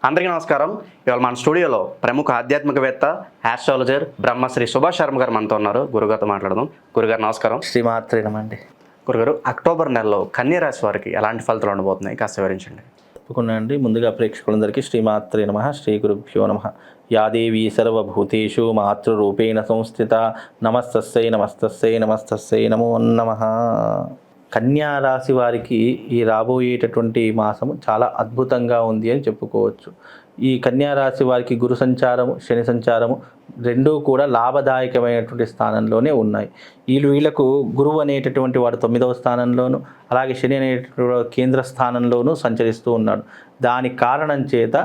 అందరికీ నమస్కారం. ఇవాళ మన స్టూడియోలో ప్రముఖ ఆధ్యాత్మికవేత్త, ఆస్ట్రాలజర్ బ్రహ్మశ్రీ సుభాష్ శర్మ గారు మనతో ఉన్నారు. గురుగారితో మాట్లాడదాం. గురుగారు నమస్కారం. శ్రీమాత్రే నమః అండి. గురుగారు, అక్టోబర్ నెలలో కన్యా రాశి వారికి ఎలాంటి ఫలితాలు ఉండబోతున్నాయి కాస్త వివరించండి. తప్పకుండా అండి. ముందుగా ప్రేక్షకులందరికీ శ్రీమాత్రే నమః, శ్రీ గురుభ్యో నమః. యా దేవీ సర్వభూతేషు మాతృరూపేణ సంస్థిత నమస్తస్యై నమస్తస్యై నమస్తస్యై నమో నమః. కన్యా రాశి వారికి ఈ రాబోయేటటువంటి మాసము చాలా అద్భుతంగా ఉంది అని చెప్పుకోవచ్చు. ఈ కన్యా రాశి వారికి గురు సంచారము, శని సంచారము రెండూ కూడా లాభదాయకమైనటువంటి స్థానంలోనే ఉన్నాయి. వీళ్ళకు గురువు అనేటటువంటి వాడు 9వ స్థానంలోను, అలాగే శని అనేటటువంటి కేంద్ర స్థానంలోనూ సంచరిస్తూ ఉన్నాడు. దాని కారణం చేత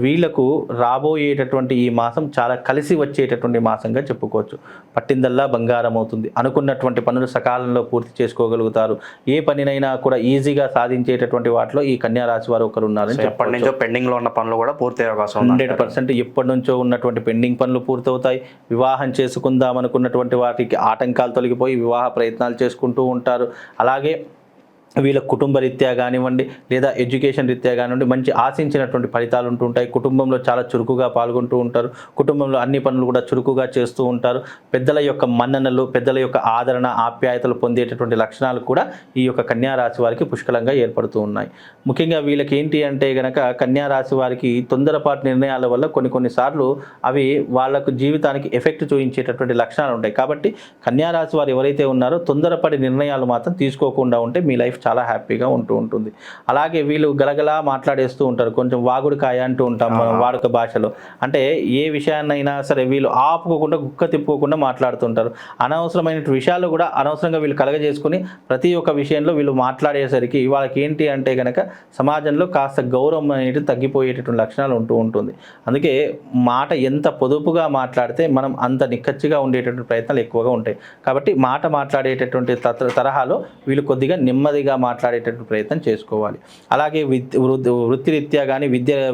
వీళ్ళకు రాబోయేటటువంటి ఈ మాసం చాలా కలిసి వచ్చేటటువంటి మాసంగా చెప్పుకోవచ్చు. పట్టిందల్లా బంగారం అవుతుంది. అనుకున్నటువంటి పనులు సకాలంలో పూర్తి చేసుకోగలుగుతారు. ఏ పనినైనా కూడా ఈజీగా సాధించేటటువంటి వాటిలో ఈ కన్యా రాశి వారు ఒకరు ఉన్నారని ఎప్పటి నుంచో పెండింగ్లో ఉన్న పనులు కూడా పూర్తి అవకాశం ఉంది. 100% ఎప్పటి నుంచో ఉన్నటువంటి పెండింగ్ పనులు పూర్తవుతాయి. వివాహం చేసుకుందాం అనుకున్నటువంటి వాటికి ఆటంకాలు తొలగిపోయి వివాహ ప్రయత్నాలు చేసుకుంటూ ఉంటారు. అలాగే వీళ్ళ కుటుంబ రీత్యా కానివ్వండి, లేదా ఎడ్యుకేషన్ రీత్యా కానివ్వండి, మంచి ఆశించినటువంటి ఫలితాలు ఉంటూ ఉంటాయి. కుటుంబంలో చాలా చురుకుగా పాల్గొంటూ ఉంటారు. కుటుంబంలో అన్ని పనులు కూడా చురుకుగా చేస్తూ ఉంటారు. పెద్దల యొక్క మన్ననలు, పెద్దల యొక్క ఆదరణ, ఆప్యాయతలు పొందేటటువంటి లక్షణాలు కూడా ఈ యొక్క కన్యా రాశి వారికి పుష్కలంగా ఏర్పడుతూ ఉన్నాయి. ముఖ్యంగా వీళ్ళకి ఏంటి అంటే గనక కన్యా రాశి వారికి తొందరపాటు నిర్ణయాల వల్ల కొన్నిసార్లు అవి వాళ్ళకు జీవితానికి ఎఫెక్ట్ చూపించేటటువంటి లక్షణాలు ఉంటాయి. కాబట్టి కన్యా రాశి వారు ఎవరైతే ఉన్నారో తొందరపడి నిర్ణయాలు మాత్రం తీసుకోకుండా ఉంటే మీ లైఫ్ చాలా హ్యాపీగా ఉంటుంది. అలాగే వీళ్ళు గలగలా మాట్లాడేస్తూ ఉంటారు. కొంచెం వాగుడుకాయ అంటూ ఉంటాం మనం వాడుక భాషలో. అంటే ఏ విషయాన్నైనా సరే వీళ్ళు ఆపుకోకుండా, గుక్క తిప్పుకోకుండా మాట్లాడుతుంటారు. అనవసరమైన విషయాలు కూడా అనవసరంగా వీళ్ళు కలగజేసుకుని ప్రతి ఒక్క విషయంలో వీళ్ళు మాట్లాడేసరికి వాళ్ళకి ఏంటి అంటే కనుక సమాజంలో కాస్త గౌరవం అనేది తగ్గిపోయేటటువంటి లక్షణాలు ఉంటుంది. అందుకే మాట ఎంత పొదుపుగా మాట్లాడితే మనం అంత నిక్కచ్చిగా ఉండేటటువంటి ప్రయత్నాలు ఎక్కువగా ఉంటాయి. కాబట్టి మాట మాట్లాడేటటువంటి తరహాలో వీళ్ళు కొద్దిగా నెమ్మదిగా మాట్లాడేటటువంటి ప్రయత్నం చేసుకోవాలి. అలాగే వృత్తిరీత్యా కానీ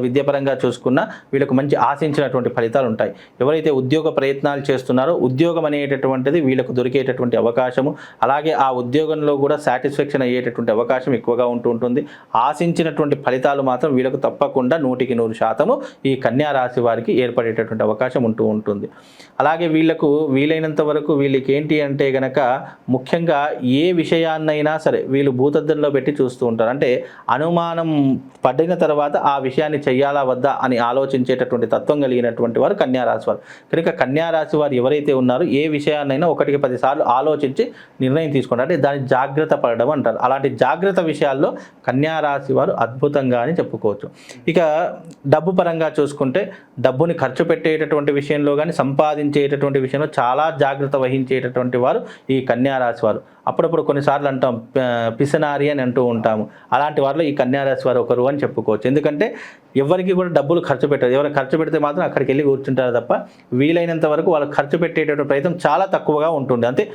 విద్యాపరంగా చూసుకున్నా వీళ్ళకు మంచి ఆశించినటువంటి ఫలితాలు ఉంటాయి. ఎవరైతే ఉద్యోగ ప్రయత్నాలు చేస్తున్నారో ఉద్యోగం అనేటటువంటిది వీళ్ళకు దొరికేటటువంటి అవకాశము, అలాగే ఆ ఉద్యోగంలో కూడా సాటిస్ఫాక్షన్ అయ్యేటటువంటి అవకాశం ఎక్కువగా ఉంటుంది. ఆశించినటువంటి ఫలితాలు మాత్రం వీళ్ళకు తప్పకుండా 100% ఈ కన్యా రాశి వారికి ఏర్పడేటటువంటి అవకాశం ఉంటుంది. అలాగే వీళ్ళకు వీలైనంత వరకు వీళ్ళకి ఏంటి అంటే గనక ముఖ్యంగా ఏ విషయాన్నైనా సరే వీళ్ళు భూతద్దంలో పెట్టి చూస్తూ ఉంటారు. అంటే అనుమానం పడిన తర్వాత ఆ విషయాన్ని చెయ్యాలా వద్దా అని ఆలోచించేటటువంటి తత్వం కలిగినటువంటి వారు కన్యా రాశి వారు. కనుక కన్యా రాశి వారు ఎవరైతే ఉన్నారో ఏ విషయాన్నైనా 1-10 సార్లు ఆలోచించి నిర్ణయం తీసుకుంటారు. అంటే దాన్ని జాగ్రత్త పడడం అంటారు. అలాంటి జాగ్రత్త విషయాల్లో కన్యా రాశి వారు అద్భుతంగా అని చెప్పుకోవచ్చు. ఇక డబ్బు పరంగా చూసుకుంటే డబ్బుని ఖర్చు పెట్టేటటువంటి విషయంలో కానీ సంపాదించేటటువంటి విషయంలో చాలా జాగ్రత్త వహించేటటువంటి వారు ఈ కన్యా రాశి వారు. అప్పుడప్పుడు కొన్నిసార్లు అంటాం పిసనారి అని అంటూ ఉంటాము. అలాంటి వారిలో ఈ కన్యా రాశి వారు ఒకరు అని చెప్పుకోవచ్చు. ఎందుకంటే ఎవరికి కూడా డబ్బులు ఖర్చు పెట్టరు. ఎవరు ఖర్చు పెడితే మాత్రం అక్కడికి వెళ్ళి కూర్చుంటారు తప్ప వీలైనంత వరకు వాళ్ళు ఖర్చు పెట్టేటటువంటి ప్రయత్నం చాలా తక్కువగా ఉంటుంది. అంతే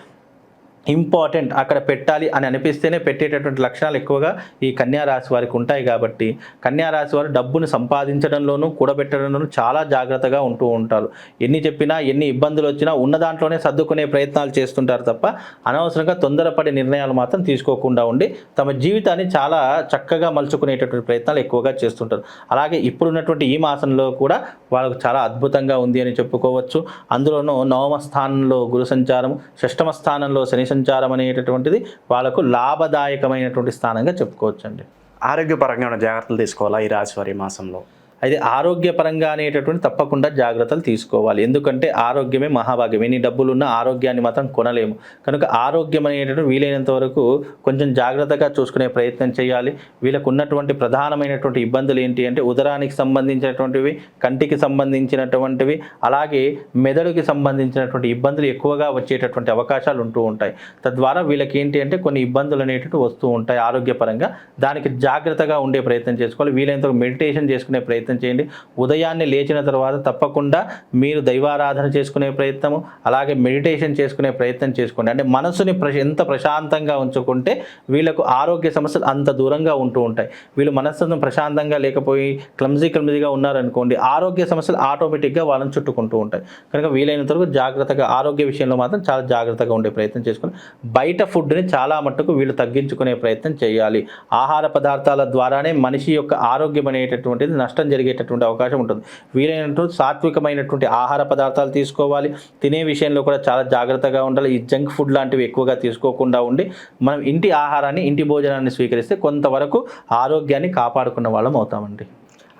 ఇంపార్టెంట్ అక్కడ పెట్టాలి అని అనిపిస్తేనే పెట్టేటటువంటి లక్షణాలు ఎక్కువగా ఈ కన్యా రాశి వారికి ఉంటాయి. కాబట్టి కన్యా రాశి వారు డబ్బును సంపాదించడంలోనూ కూడబెట్టడంలోనూ చాలా జాగ్రత్తగా ఉంటారు. ఎన్ని చెప్పినా, ఎన్ని ఇబ్బందులు వచ్చినా ఉన్న దాంట్లోనే సర్దుకునే ప్రయత్నాలు చేస్తుంటారు తప్ప అనవసరంగా తొందరపడే నిర్ణయాలు మాత్రం తీసుకోకుండా ఉండి తమ జీవితాన్ని చాలా చక్కగా మలుచుకునేటటువంటి ప్రయత్నాలు ఎక్కువగా చేస్తుంటారు. అలాగే ఇప్పుడున్నటువంటి ఈ మాసంలో కూడా వాళ్ళకు చాలా అద్భుతంగా ఉంది అని చెప్పుకోవచ్చు. అందులోనూ 9వ స్థానంలో గురు సంచారం, 6వ స్థానంలో శని సంచారం అనేటటువంటిది వాళ్ళకు లాభదాయకమైనటువంటి స్థానంగా చెప్పుకోవచ్చండి. ఆరోగ్యపరంగా ఉన్న జాగ్రత్తలు తీసుకోవాలా ఈ రాశి వారి మాసంలో? అయితే ఆరోగ్యపరంగా అనేటటువంటి తప్పకుండా జాగ్రత్తలు తీసుకోవాలి. ఎందుకంటే ఆరోగ్యమే మహాభాగ్యం. ఎన్ని డబ్బులున్న ఆరోగ్యాన్ని మాత్రం కొనలేము. కనుక ఆరోగ్యం అనేటటువంటి వీలైనంత వరకు కొంచెం జాగ్రత్తగా చూసుకునే ప్రయత్నం చేయాలి. వీళ్ళకు ఉన్నటువంటి ప్రధానమైనటువంటి ఇబ్బందులు ఏంటి అంటే ఉదరానికి సంబంధించినటువంటివి, కంటికి సంబంధించినటువంటివి, అలాగే మెదడుకి సంబంధించినటువంటి ఇబ్బందులు ఎక్కువగా వచ్చేటటువంటి అవకాశాలు ఉంటాయి. తద్వారా వీళ్ళకి ఏంటి అంటే కొన్ని ఇబ్బందులు అనేటటువంటి వస్తూ ఉంటాయి ఆరోగ్యపరంగా. దానికి జాగ్రత్తగా ఉండే ప్రయత్నం చేసుకోవాలి. వీలైనంత మెడిటేషన్ చేసుకునే ప్రయత్నం చేయండి. ఉదయాన్నే లేచిన తర్వాత తప్పకుండా మీరు దైవారాధన చేసుకునే ప్రయత్నము, అలాగే మెడిటేషన్ చేసుకునే ప్రయత్నం చేసుకోండి. అంటే మనసుని ఎంత ప్రశాంతంగా ఉంచుకుంటే వీళ్ళకు ఆరోగ్య సమస్యలు అంత దూరంగా ఉంటాయి. వీళ్ళు మనస్సును ప్రశాంతంగా లేకపోయి క్లమ్జీగా ఉన్నారనుకోండి, ఆరోగ్య సమస్యలు ఆటోమేటిక్గా వాళ్ళని చుట్టుకుంటూ ఉంటాయి. కనుక వీలైనంత వరకు జాగ్రత్తగా ఆరోగ్య విషయంలో మాత్రం చాలా జాగ్రత్తగా ఉండే ప్రయత్నం చేసుకుని బయట ఫుడ్ని చాలా మట్టుకు వీళ్ళు తగ్గించుకునే ప్రయత్నం చేయాలి. ఆహార పదార్థాల ద్వారానే మనిషి యొక్క ఆరోగ్యం అనేటటువంటిది నష్టం జరిగేటటువంటి అవకాశం ఉంటుంది. వీలైనటువంటి సాత్వికమైనటువంటి ఆహార పదార్థాలు తీసుకోవాలి. తినే విషయంలో కూడా చాలా జాగ్రత్తగా ఉండాలి. ఈ జంక్ ఫుడ్ లాంటివి ఎక్కువగా తీసుకోకుండా ఉండి మనం ఇంటి ఆహారాన్ని, ఇంటి భోజనాన్ని స్వీకరిస్తే కొంతవరకు ఆరోగ్యాన్ని కాపాడుకున్న వాళ్ళం అవుతామండి.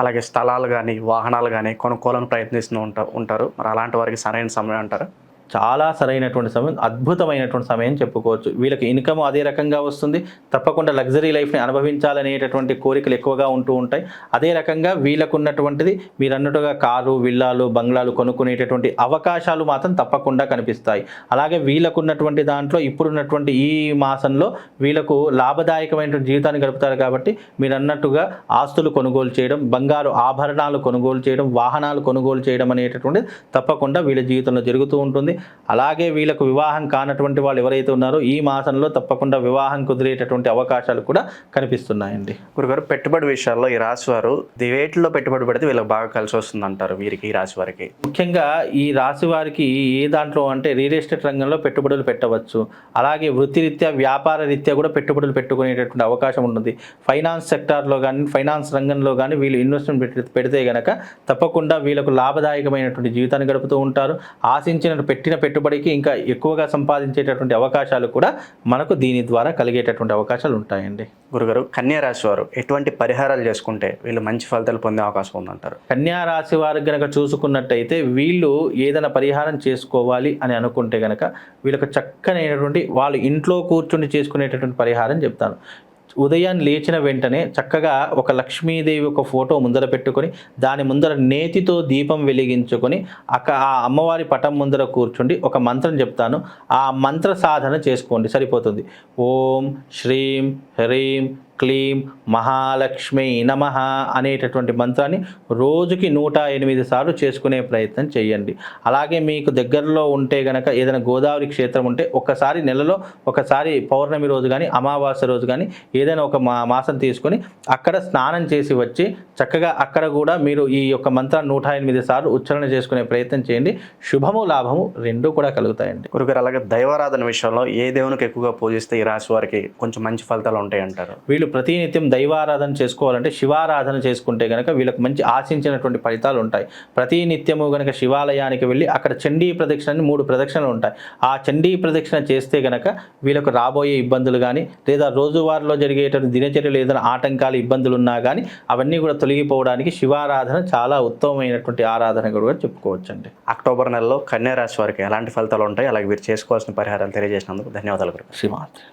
అలాగే స్థలాలు కానీ వాహనాలు కానీ కొనుక్కోవాలని ప్రయత్నిస్తూ ఉంటారు. మరి అలాంటి వారికి సరైన సమయం అంటారా? చాలా సరైనటువంటి సమయం, అద్భుతమైనటువంటి సమయం చెప్పుకోవచ్చు. వీళ్ళకి ఇన్కమ్ అదే రకంగా వస్తుంది. తప్పకుండా లగ్జరీ లైఫ్ని అనుభవించాలనేటటువంటి కోరికలు ఎక్కువగా ఉంటూ ఉంటాయి. అదే రకంగా వీళ్ళకు ఉన్నటువంటిది మీరు అన్నట్టుగా కారు, విల్లాలు, బంగ్లాలు కొనుక్కునేటటువంటి అవకాశాలు మాత్రం తప్పకుండా కనిపిస్తాయి. అలాగే వీళ్ళకు ఉన్నటువంటి దాంట్లో ఇప్పుడున్నటువంటి ఈ మాసంలో వీళ్ళకు లాభదాయకమైనటువంటి జీవితాన్ని గడుపుతారు. కాబట్టి మీరు అన్నట్టుగా ఆస్తులు కొనుగోలు చేయడం, బంగారు ఆభరణాలు కొనుగోలు చేయడం, వాహనాలు కొనుగోలు చేయడం అనేటటువంటిది తప్పకుండా వీళ్ళ జీవితంలో జరుగుతూ ఉంటుంది. అలాగే వీళ్ళకు వివాహం కానటువంటి వాళ్ళు ఎవరైతే ఉన్నారో ఈ మాసంలో తప్పకుండా వివాహం కుదిరేటటువంటి అవకాశాలు కూడా కనిపిస్తున్నాయండి. గురుగారు, పెట్టుబడి విషయాల్లో ఈ రాశి వారు వేటిలో పెట్టుబడి పెడితే వీళ్ళకి బాగా కలిసి వస్తుంది అంటారు? వీరికి, ఈ రాశి వారికి ముఖ్యంగా ఈ రాశి వారికి ఏ దాంట్లో అంటే రియల్ ఎస్టేట్ రంగంలో పెట్టుబడులు పెట్టవచ్చు. అలాగే వృత్తిరీత్యా, వ్యాపార రీత్యా కూడా పెట్టుబడులు పెట్టుకునేటటువంటి అవకాశం ఉంటుంది. ఫైనాన్స్ సెక్టార్లో కానీ, ఫైనాన్స్ రంగంలో కానీ వీళ్ళు ఇన్వెస్ట్మెంట్ పెడితే కనుక తప్పకుండా వీళ్ళకు లాభదాయకమైనటువంటి జీవితాన్ని గడుపుతూ ఉంటారు. ఆశించిన పెట్టిన పెట్టుబడికి ఇంకా ఎక్కువగా సంపాదించేటటువంటి అవకాశాలు కూడా మనకు దీని ద్వారా కలిగేటటువంటి అవకాశాలు ఉంటాయండి. గురుగారు, కన్యా రాశి వారు ఎటువంటి పరిహారాలు చేసుకుంటే వీళ్ళు మంచి ఫలితాలు పొందే అవకాశం ఉందంటారు? కన్యా రాశి వారికి గనక చూసుకున్నట్టయితే వీళ్ళు ఏదైనా పరిహారం చేసుకోవాలి అని అనుకుంటే గనక వీళ్ళకి చక్కనైనటువంటి వాళ్ళు ఇంట్లో కూర్చుని చేసుకునేటటువంటి పరిహారం చెప్తాను. ఉదయం లేచిన వెంటనే చక్కగా ఒక లక్ష్మీదేవి ఒక ఫోటో ముందర పెట్టుకొని దాని ముందర నేతితో దీపం వెలిగించుకొని ఆ అమ్మవారి పటం ముందర కూర్చుండి ఒక మంత్రం చెప్తాను. ఆ మంత్ర సాధన చేసుకోండి, సరిపోతుంది. ఓం శ్రీం హ్రీం క్లీం మహాలక్ష్మి నమః అనేటటువంటి మంత్రాన్ని రోజుకి 108 సార్లు చేసుకునే ప్రయత్నం చేయండి. అలాగే మీకు దగ్గరలో ఉంటే గనక ఏదైనా గోదావరి క్షేత్రం ఉంటే ఒకసారి నెలలో ఒకసారి పౌర్ణమి రోజు కానీ, అమావాస్య రోజు కానీ ఏదైనా ఒక మాసం తీసుకొని అక్కడ స్నానం చేసి వచ్చి చక్కగా అక్కడ కూడా మీరు ఈ యొక్క మంత్రాన్ని 108 సార్లు ఉచ్చారణ చేసుకునే ప్రయత్నం చేయండి. శుభము లాభము రెండూ కూడా కలుగుతాయండి. గురుగారు, అలాగే దైవారాధన విషయంలో ఏ దేవునికి ఎక్కువగా పూజిస్తే ఈ రాశి వారికి కొంచెం మంచి ఫలితాలు ఉంటాయి అంటారు? వీళ్ళు ప్రతినిత్యం దైవారాధన చేసుకోవాలంటే శివారాధన చేసుకుంటే కనుక వీళ్ళకి మంచి ఆశించినటువంటి ఫలితాలు ఉంటాయి. ప్రతి నిత్యము కనుక శివాలయానికి వెళ్ళి అక్కడ చండీ ప్రదక్షిణ 3 ప్రదక్షిణలు ఉంటాయి. ఆ చండీ ప్రదక్షిణ చేస్తే కనుక వీళ్ళకు రాబోయే ఇబ్బందులు కానీ లేదా రోజువారీలో జరిగేటువంటి దినచర్యలు ఏదైనా ఆటంకాలు, ఇబ్బందులు ఉన్నా కానీ అవన్నీ కూడా తొలగిపోవడానికి శివారాధన చాలా ఉత్తమమైనటువంటి ఆరాధన కూడా చెప్పుకోవచ్చండి. అక్టోబర్ నెలలో కన్యా రాశి వారికి ఎలాంటి ఫలితాలు ఉంటాయి, అలాగే వీరు చేసుకోవాల్సిన పరిహారాలు తెలియజేసినందుకు ధన్యవాదాలు. శ్రీమాత్రే.